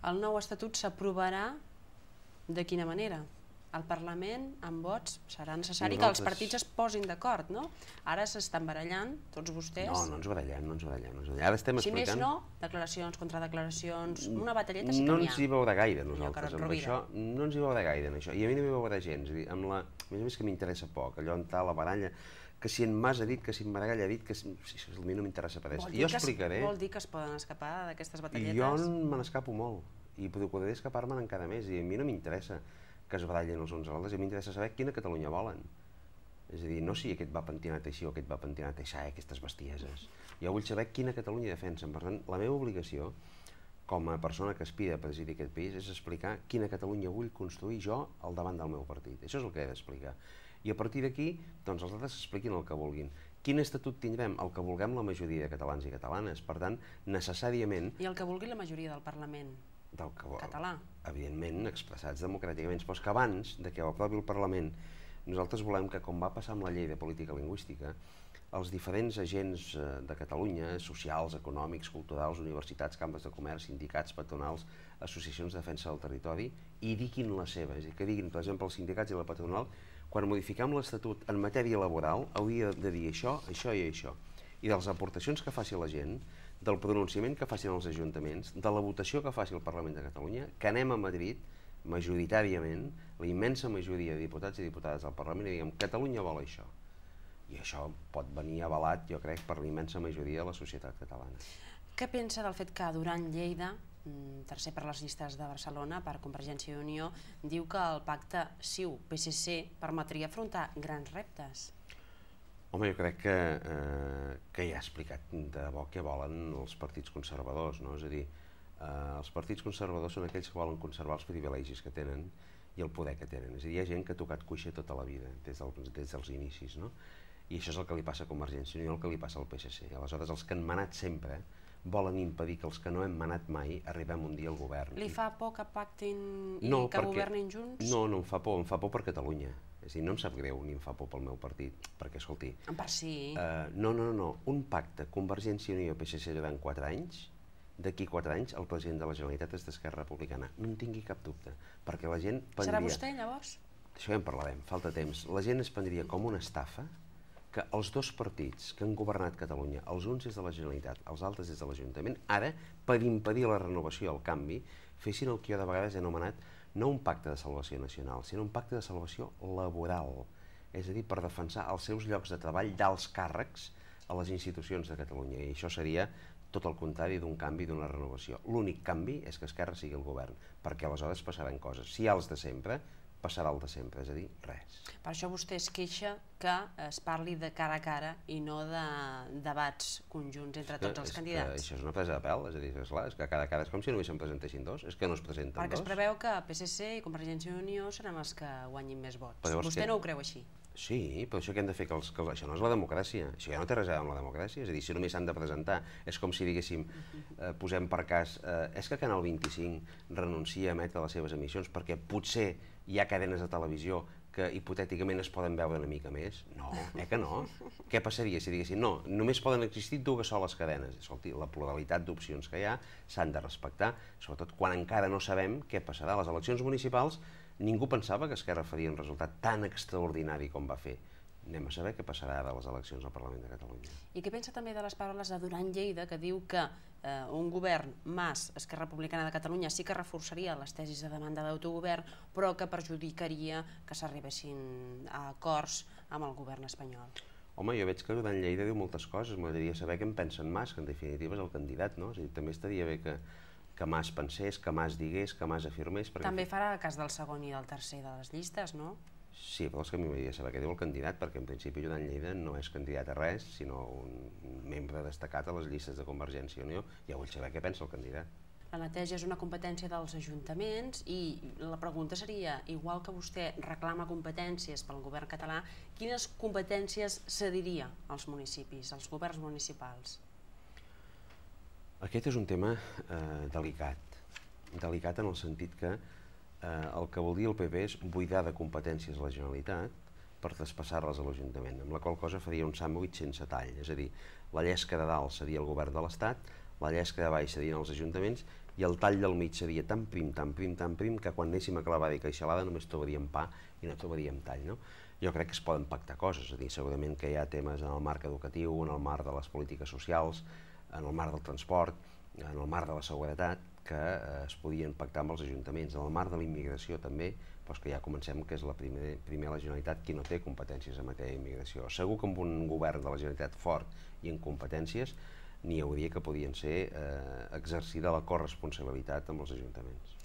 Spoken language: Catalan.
El nou estatut s'aprovarà de quina manera? Al Parlament, amb vots, serà necessari que els partits es posin d'acord, no? Ara s'estan barallant, tots vostès... No ens barallem, no ens barallem. Ara estem explicant... Si més no, declaracions, contradeclaracions, una batalleta sí que no n'hi ha. ens hi veurà gaire nosaltres amb això, no ens hi veurà gaire en això, i a mi no m'hi veurà gens, a més que m'interessa poc, allò on està la baralla, que si en Mas ha dit, que si en Maragall ha dit, que a mi no m'interessa per res. Jo explicaré... Vol dir que es poden escapar d'aquestes batalletes? Jo me n'escapo molt, i podré escapar-me'n encara més, i a mi no m'interessa que es barallen els uns als altres, a mi m'interessa saber quina Catalunya volen. És a dir, no si aquest va pentinat així o aquest va pentinat així, aquestes bestieses. Jo vull saber quina Catalunya defensen. Per tant, la meva obligació, com a persona que aspira a presidir aquest país, és explicar quina Catalunya vull construir jo al davant del meu partit. Això és el que he d'explicar. I a partir d'aquí, doncs els altres expliquin el que vulguin. Quin estatut tindrem? El que vulguem la majoria de catalans i catalanes. Per tant, necessàriament... I el que vulgui la majoria del Parlament català? Evidentment, expressats democràticament, però que abans que ho aprovi el Parlament, nosaltres volem que, com va passar amb la llei de política lingüística, els diferents agents de Catalunya, socials, econòmics, culturals, universitats, cambres de comerç, sindicats, patronals, associacions de defensa del territori, hi diguin la seva. És a dir, que diguin, per exemple, els sindicats i la patronal, quan modifiquem l'Estatut en matèria laboral, hauria de dir això, això i això. I de les aportacions que faci la gent, del pronunciament que facin els ajuntaments, de la votació que faci el Parlament de Catalunya, que anem a Madrid, majoritàriament, la immensa majoria de diputats i diputades del Parlament, i diguem, Catalunya vol això. I això pot venir avalat, jo crec, per la immensa majoria de la societat catalana. Què pensa del fet que Duran Lleida, tercer per les llistes de Barcelona, per Convergència i Unió, diu que el pacte CiU-PSC permetria afrontar grans reptes? Home, jo crec que ja ha explicat de debò què volen els partits conservadors, no? És a dir, els partits conservadors són aquells que volen conservar els privilegis que tenen i el poder que tenen. És a dir, hi ha gent que ha tocat cuixa tota la vida, des dels inicis, no? I això és el que li passa a Convergència i Unió, el que li passa al PSC. Aleshores, els que han manat sempre volen impedir que els que no hem manat mai arribem un dia al govern. Li fa por que pactin i que governin junts? No, no em fa por per Catalunya. És a dir, no em sap greu ni em fa por pel meu partit, perquè, escolti... En part sí. No, un pacte Convergència i Unió PSC durant 4 anys, d'aquí 4 anys el president de la Generalitat és d'Esquerra Republicana, no en tingui cap dubte, perquè la gent prendria... Serà vostè, llavors? Això ja en parlarem, falta temps. La gent es prendria com una estafa que els dos partits que han governat Catalunya, els uns des de la Generalitat, els altres des de l'Ajuntament, ara, per impedir la renovació, el canvi, fessin el que jo de vegades he anomenat no un pacte de salvació nacional, sinó un pacte de salvació laboral, és a dir, per defensar els seus llocs de treball d'alts càrrecs a les institucions de Catalunya, i això seria tot el contrari d'un canvi, d'una renovació. L'únic canvi és que Esquerra sigui el govern, perquè aleshores passaran coses. Si hi ha els de sempre, passarà el de sempre, és a dir, res. Per això vostè es queixa que es parli de cara a cara i no de debats conjunts entre tots els candidats. Això és una presa de pèl, és a dir, és que cara a cara és com si només se'n presentessin dos, és que no es presenten dos. Perquè es preveu que PSC i Convergència i Unió seran els que guanyin més vots. Vostè no ho creu així? Sí, però això que hem de fer, això no és la democràcia, això ja no té res a veure amb la democràcia, és a dir, si només s'han de presentar, és com si diguéssim, posem per cas, és que Canal 25 renuncia a emetre les seves emissions perquè potser hi ha cadenes de televisió que hipotèticament es poden veure una mica més? No, que no? Què passaria si diguéssim, no, només poden existir dues soles cadenes? Escolti, la pluralitat d'opcions que hi ha s'han de respectar, sobretot quan encara no sabem què passarà. A les eleccions municipals ningú pensava que Esquerra faria un resultat tan extraordinari com va fer. Anem a saber què passarà ara a les eleccions al Parlament de Catalunya. I què pensa també de les paraules de Duran Lleida, que diu que un govern Mas, Esquerra Republicana de Catalunya, sí que reforçaria les tesis de demanda d'autogovern, però que perjudicaria que s'arribessin a acords amb el govern espanyol? Home, jo veig que Duran Lleida diu moltes coses, m'agradaria saber què en pensa en Mas, que en definitiva és el candidat, no? És a dir, també estaria bé que Mas pensés, que Mas digués, que Mas afirmés... També farà el cas del segon i del tercer de les llistes, no? Sí, però és que a mi m'agradaria saber què diu el candidat, perquè en principi Duran Lleida no és candidat a res, sinó un membre destacat a les llistes de Convergència i Unió. Ja vull saber què pensa el candidat. La neteja és una competència dels ajuntaments i la pregunta seria, igual que vostè reclama competències pel govern català, quines competències cediria als municipis, als governs municipals? Aquest és un tema delicat en el sentit que el que vol dir el PP és buidar de competències a la Generalitat per traspassar-les a l'Ajuntament, amb la qual cosa faria un sàndwich sense tall, és a dir, la llesca de dalt seria el govern de l'Estat, la llesca de baix serien els ajuntaments i el tall del mig seria tan prim, que quan anéssim a clavar i queixalada només trobaríem pa i no trobaríem tall, no? Jo crec que es poden pactar coses, és a dir, segurament que hi ha temes en el marc educatiu, en el marc de les polítiques socials, en el marc del transport, en el marc de la seguretat, que es podien pactar amb els ajuntaments, en el marc de la immigració també, però que ja comencem que és la primer la Generalitat qui no té competències en matèria d'immigració. Segur que amb un govern de la Generalitat fort i en competències n'hi hauria que podien ser exercida la corresponsabilitat amb els ajuntaments.